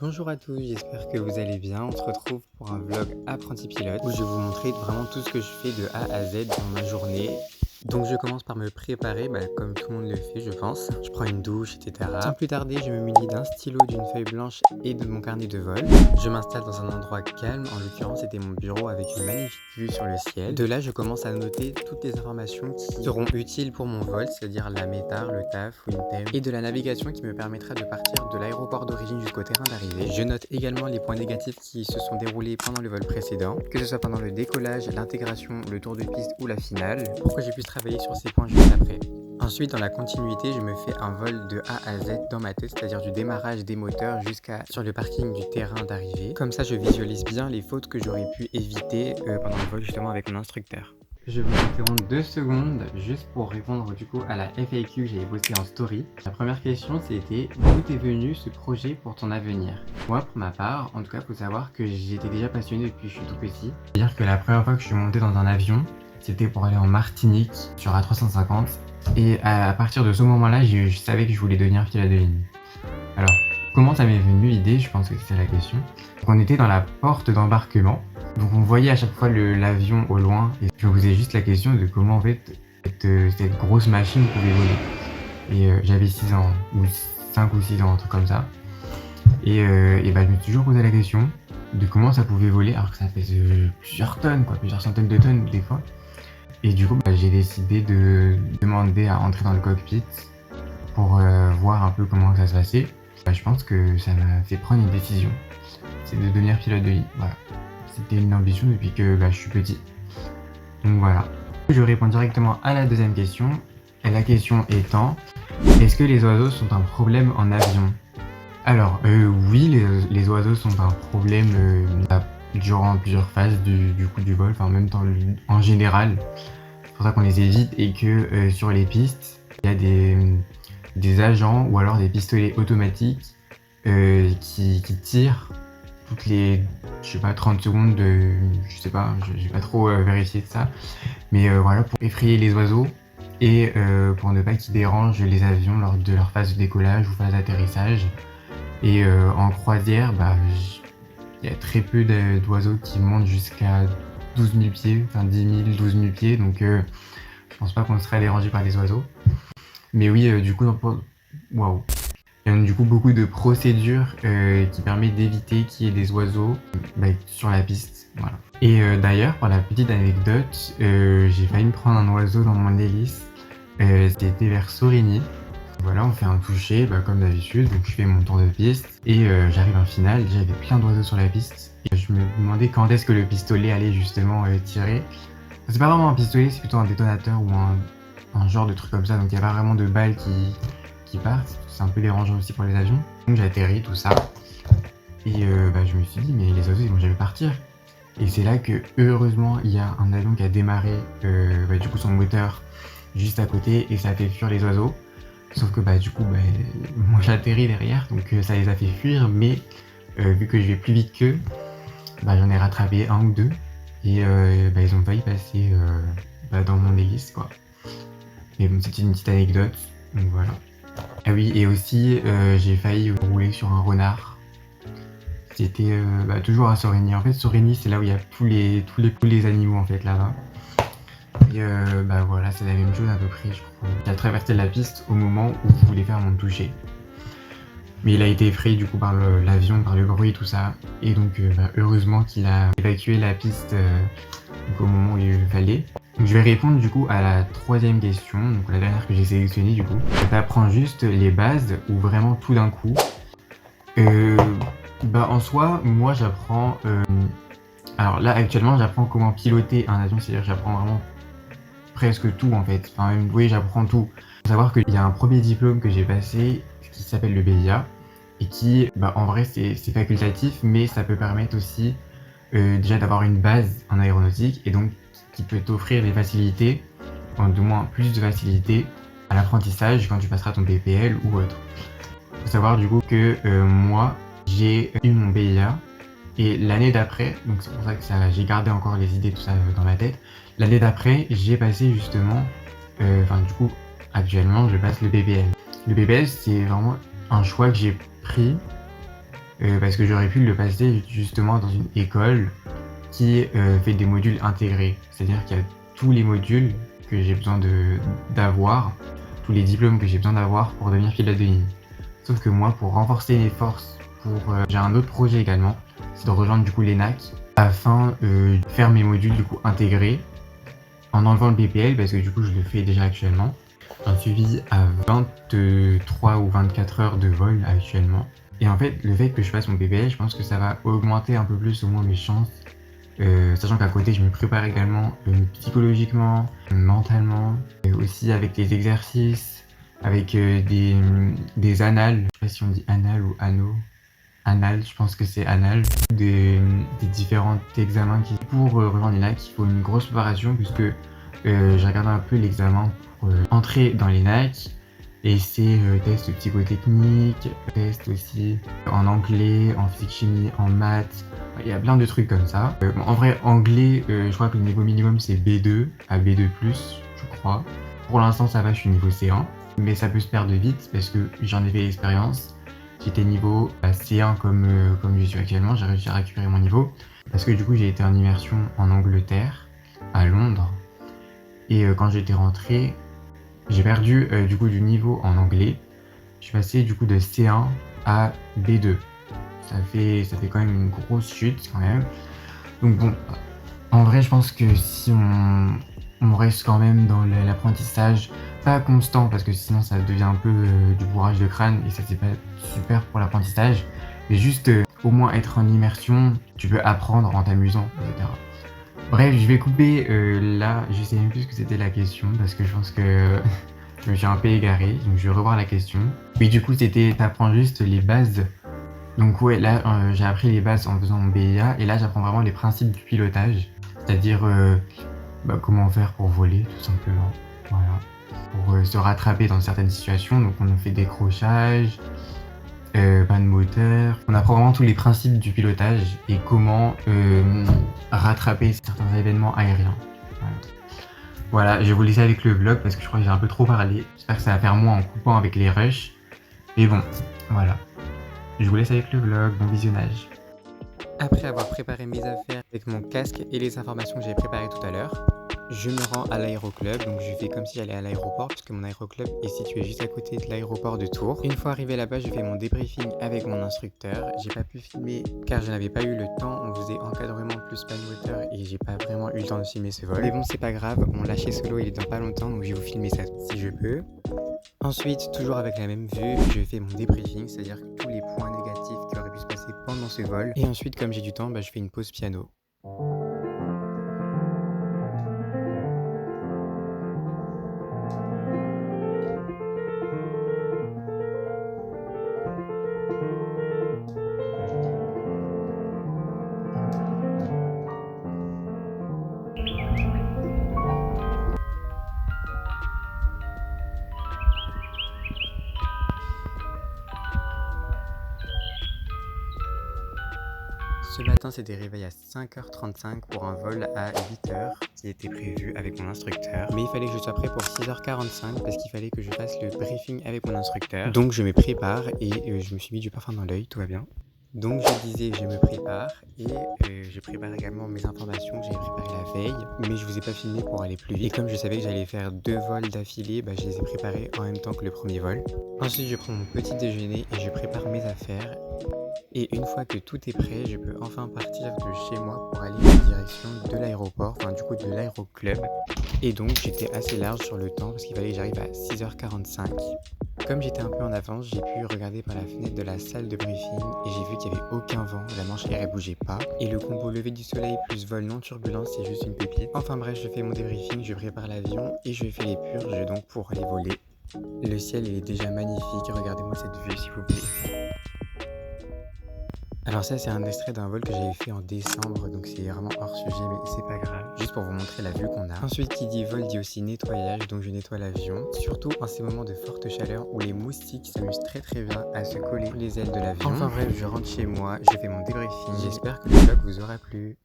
Bonjour à tous, j'espère que vous allez bien. On se retrouve pour un vlog apprenti pilote où je vais vous montrer vraiment tout ce que je fais de A à Z dans ma journée. Donc je commence par me préparer, comme tout le monde le fait je pense. Je prends une douche, etc. Sans plus tarder, je me munis d'un stylo, d'une feuille blanche et de mon carnet de vol. Je m'installe dans un endroit calme, en l'occurrence c'était mon bureau avec une magnifique vue sur le ciel. De là, je commence à noter toutes les informations qui seront utiles pour mon vol, c'est-à-dire la métard, le TAF, WinTime et de la navigation qui me permettra de partir de l'aéroport d'origine jusqu'au terrain d'arrivée. Je note également les points négatifs qui se sont déroulés pendant le vol précédent, que ce soit pendant le décollage, l'intégration, le tour de piste ou la finale, pour que je puisse travailler sur ces points juste après. Ensuite, dans la continuité, je me fais un vol de A à Z dans ma tête, c'est-à-dire du démarrage des moteurs jusqu'à sur le parking du terrain d'arrivée. Comme ça, je visualise bien les fautes que j'aurais pu éviter pendant le vol justement avec mon instructeur. Je vous interromps 2 secondes juste pour répondre du coup à la FAQ que j'avais postée en story. La première question c'était d'où est venu ce projet pour ton avenir? Moi pour ma part, en tout cas faut savoir que j'étais déjà passionné depuis que je suis tout petit. C'est-à-dire que la première fois que je suis monté dans un avion, c'était pour aller en Martinique sur A350 et à partir de ce moment-là, je savais que je voulais devenir pilote de ligne. Alors, comment ça m'est venu l'idée? Je pense que c'est la question. Donc, on était dans la porte d'embarquement. Donc on voyait à chaque fois l'avion au loin et je me posais juste la question de comment en fait cette grosse machine pouvait voler. Et j'avais 6 ans, ou 5 ou 6 ans, un truc comme ça. Et je me suis toujours posé la question de comment ça pouvait voler alors que ça pèse plusieurs tonnes, plusieurs centaines de tonnes des fois. Et du coup j'ai décidé de demander à entrer dans le cockpit pour voir un peu comment ça se passait. Je pense que ça m'a fait prendre une décision, c'est de devenir pilote de ligne, voilà. C'était une ambition depuis que je suis petit. Donc voilà. Je réponds directement à la deuxième question. Et la question étant, est-ce que les oiseaux sont un problème en avion? Alors oui, les oiseaux sont un problème durant plusieurs phases du vol, enfin même temps en général. C'est pour ça qu'on les évite et que sur les pistes, il y a des agents ou alors des pistolets automatiques qui tirent toutes les 30 secondes j'ai pas trop vérifié ça, mais voilà, pour effrayer les oiseaux et pour ne pas qu'ils dérangent les avions lors de leur phase de décollage ou phase d'atterrissage. Et en croisière, il y a très peu d'oiseaux qui montent jusqu'à 12 000 pieds, enfin 10 000, 12 000 pieds, donc je pense pas qu'on serait dérangé par les oiseaux. Mais oui, du coup, waouh. Il y a du coup beaucoup de procédures qui permettent d'éviter qu'il y ait des oiseaux sur la piste. Voilà. Et d'ailleurs, pour la petite anecdote, j'ai failli me prendre un oiseau dans mon hélice. C'était vers Sorigny. Voilà, on fait un toucher comme d'habitude, donc je fais mon tour de piste et j'arrive en finale. J'avais plein d'oiseaux sur la piste et je me demandais quand est-ce que le pistolet allait justement tirer. C'est pas vraiment un pistolet, c'est plutôt un détonateur ou un genre de truc comme ça, donc il n'y a pas vraiment de balles qui partent. C'est un peu dérangeant aussi pour les avions. Donc j'atterris, tout ça. Et je me suis dit, mais les oiseaux ils vont jamais partir. Et c'est là que heureusement il y a un avion qui a démarré du coup son moteur juste à côté et ça a fait fuir les oiseaux. Sauf que moi j'atterris derrière, donc ça les a fait fuir, mais vu que je vais plus vite qu'eux, j'en ai rattrapé un ou deux. Et ils ont failli passer dans mon hélice quoi. Mais bon, c'était une petite anecdote, donc voilà. Ah oui, et aussi j'ai failli rouler sur un renard. C'était toujours à Sorigny. En fait, Sorigny, c'est là où il y a tous les animaux en fait là-bas. Et voilà, c'est la même chose à peu près, je crois. J'ai traversé la piste au moment où je voulais faire mon toucher. Mais il a été effrayé du coup par l'avion, par le bruit, tout ça. Et donc heureusement qu'il a évacué la piste au moment où il fallait. Donc je vais répondre du coup à la troisième question, donc la dernière que j'ai sélectionnée du coup. T'apprends juste les bases ou vraiment tout d'un coup? En soi, moi j'apprends... alors là actuellement j'apprends comment piloter un avion, c'est-à-dire que j'apprends vraiment presque tout en fait. Enfin même, oui, j'apprends tout. Faut savoir qu'il y a un premier diplôme que j'ai passé qui s'appelle le BIA et qui, en vrai c'est facultatif, mais ça peut permettre aussi déjà d'avoir une base en aéronautique et donc qui peut t'offrir des facilités, du moins plus de facilités à l'apprentissage quand tu passeras ton BPL ou autre. Faut savoir du coup que moi j'ai eu mon BIA et l'année d'après, donc c'est pour ça que j'ai gardé encore les idées tout ça dans ma tête. L'année d'après j'ai passé justement, actuellement je passe le BPL. Le BPL c'est vraiment un choix que j'ai pris parce que j'aurais pu le passer justement dans une école qui fait des modules intégrés. C'est-à-dire qu'il y a tous les modules que j'ai besoin d'avoir, tous les diplômes que j'ai besoin d'avoir pour devenir pilote de ligne. Sauf que moi, pour renforcer mes forces, j'ai un autre projet également, c'est de rejoindre du coup l'ENAC afin de faire mes modules du coup intégrés en enlevant le BPL parce que du coup je le fais déjà actuellement. Un suivi à 23 ou 24 heures de vol actuellement. Et en fait, le fait que je fasse mon BPL, je pense que ça va augmenter un peu plus au moins mes chances. Sachant qu'à côté, je me prépare également psychologiquement, mentalement, aussi avec des exercices, avec des annales. Je sais pas si on dit annales ou anneaux. Annales, je pense que c'est annales. Des différents examens pour rejoindre l'ENAC, il faut une grosse préparation puisque j'ai regardé un peu l'examen pour entrer dans l'ENAC. Et c'est tests psychotechniques, tests aussi en anglais, en physique-chimie, en maths. Il y a plein de trucs comme ça. Bon, en vrai, anglais, je crois que le niveau minimum c'est B2 à B2+, je crois. Pour l'instant, ça va, je suis niveau C1. Mais ça peut se perdre vite parce que j'en ai fait l'expérience. J'étais niveau C1 comme je suis actuellement. J'ai réussi à récupérer mon niveau. Parce que du coup, j'ai été en immersion en Angleterre, à Londres. Et quand j'étais rentré, j'ai perdu du coup du niveau en anglais. Je suis passé du coup de C1 à B2. Ça fait quand même une grosse chute quand même. Donc bon, en vrai je pense que si on reste quand même dans l'apprentissage, pas constant parce que sinon ça devient un peu du bourrage de crâne et ça c'est pas super pour l'apprentissage. Mais juste au moins être en immersion, tu peux apprendre en t'amusant, etc. Bref, je vais couper là, je sais même plus ce que c'était la question parce que je pense que je me suis un peu égaré, donc je vais revoir la question. Oui, du coup, c'était t'apprends juste les bases. Donc ouais, là, j'ai appris les bases en faisant mon BIA et là, j'apprends vraiment les principes du pilotage, c'est-à-dire comment faire pour voler, tout simplement. Voilà. Pour se rattraper dans certaines situations, donc on fait décrochage, panne moteur. On apprend vraiment tous les principes du pilotage et comment rattraper certains événements aériens. Voilà, je vais vous laisser avec le vlog parce que je crois que j'ai un peu trop parlé. J'espère que ça va faire moins en coupant avec les rushs. Mais bon, voilà. Je vous laisse avec le vlog, bon visionnage. Après avoir préparé mes affaires avec mon casque et les informations que j'avais préparées tout à l'heure, je me rends à l'aéroclub, donc je fais comme si j'allais à l'aéroport puisque mon aéroclub est situé juste à côté de l'aéroport de Tours. Une fois arrivé là-bas, je fais mon débriefing avec mon instructeur. J'ai pas pu filmer car je n'avais pas eu le temps, on faisait encadrement plus panne moteur et j'ai pas vraiment eu le temps de filmer ce vol. Mais bon, c'est pas grave, mon lâcher solo il est dans pas longtemps donc je vais vous filmer ça si je peux. Ensuite, toujours avec la même vue, je fais mon débriefing, c'est-à-dire tous les points négatifs qui auraient pu se passer pendant ce vol. Et ensuite, comme j'ai du temps, je fais une pause piano. Ce matin, c'était réveillé à 5h35 pour un vol à 8h qui était prévu avec mon instructeur. Mais il fallait que je sois prêt pour 6h45 parce qu'il fallait que je fasse le briefing avec mon instructeur. Donc je me prépare et je me suis mis du parfum dans l'œil, tout va bien. Donc je disais, je me prépare et je prépare également mes informations que j'avais préparées la veille, mais je vous ai pas filmé pour aller plus vite. Et comme je savais que j'allais faire 2 vols d'affilée, je les ai préparés en même temps que le premier vol. Ensuite, je prends mon petit déjeuner et je prépare mes affaires. Et une fois que tout est prêt, je peux enfin partir de chez moi pour aller en direction de l'aéroport, enfin du coup de l'aéroclub. Et donc j'étais assez large sur le temps parce qu'il fallait que j'arrive à 6h45. Comme j'étais un peu en avance, j'ai pu regarder par la fenêtre de la salle de briefing et j'ai vu qu'il n'y avait aucun vent, la manche air elle bougeait pas. Et le combo lever du soleil plus vol non turbulent, c'est juste une pépite. Enfin bref, je fais mon débriefing, je prépare l'avion et je fais les purges donc pour aller voler. Le ciel il est déjà magnifique, regardez-moi cette vue s'il vous plaît. Alors ça c'est un extrait d'un vol que j'avais fait en décembre, donc c'est vraiment hors sujet mais c'est pas grave, juste pour vous montrer la vue qu'on a. Ensuite qui dit vol dit aussi nettoyage, donc je nettoie l'avion, surtout en ces moments de forte chaleur où les moustiques s'amusent très bien à se coller les ailes de l'avion. Enfin bref, je rentre chez moi, je fais mon débriefing, j'espère que le vlog vous aura plu.